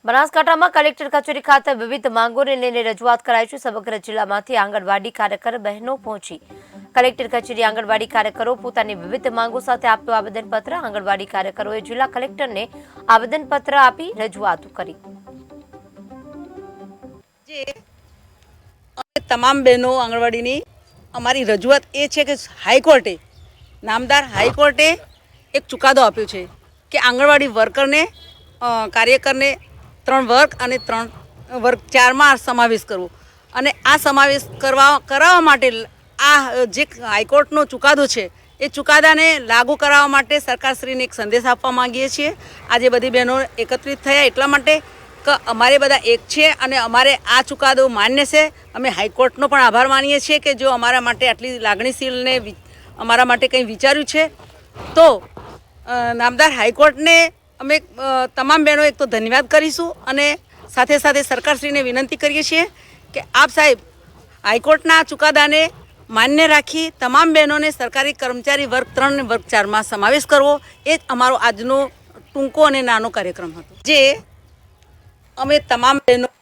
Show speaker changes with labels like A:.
A: બનાસકાંઠામાં કલેક્ટર કચેરી ખાતે વિવિધ માંગોને લઈને રજૂઆત કરાઈ છે। સમગ્ર જિલ્લામાંથી આંગણવાડી કાર્યકર બહેનો પહોંચી કલેક્ટર કચેરી આંગણવાડી કાર્યકરો પોતાની વિવિધ માંગો સાથે આપ્યું આવેદનપત્ર। આંગણવાડી કાર્યકરોએ જિલ્લા કલેક્ટરને આવેદનપત્ર આપી રજૂઆત કરી।
B: તમામ બહેનો આંગણવાડીની અમારી રજૂઆત એ છે કે હાઈકોર્ટે નામદાર હાઈકોર્ટે એક ચુકાદો આપ્યો છે કે આંગણવાડી વર્કરને કાર્યકરને 3 વર્ગ અને 3 વર્ગ 4 માં સમાવેશ કરવો અને આ સમાવેશ કરાવવા માટે આ જે હાઈકોર્ટનો ચુકાદો છે એ ચુકાદાને લાગુ કરાવવા માટે સરકારશ્રીને એક સંદેશ આપવા માંગીએ છીએ। આજે બધી બહેનો એકત્રિત થયા એટલા માટે કે અમારે બધા એક છે અને અમારે આ ચુકાદો માન્ય છે। અમે હાઈકોર્ટનો પણ આભાર માનીએ છીએ કે જો અમારા માટે આટલી લાગણીશીલને અમારા માટે કંઈ વિચાર્યું છે તો નામદાર હાઈકોર્ટને અમે તમામ બહેનો એક તો ધન્યવાદ કરીશું અને સાથે સાથે સરકારશ્રીને વિનંતી કરીએ છીએ કે આપ સાહેબ હાઈકોર્ટના ચુકાદાને માન્ય રાખી તમામ બહેનોને સરકારી કર્મચારી વર્ગ 3 અને વર્ગ 4 માં સમાવેશ કરવો એ જ અમારો આજનો ટૂંકો અને નાનો કાર્યક્રમ હતો। જે અમે તમામ બહેનો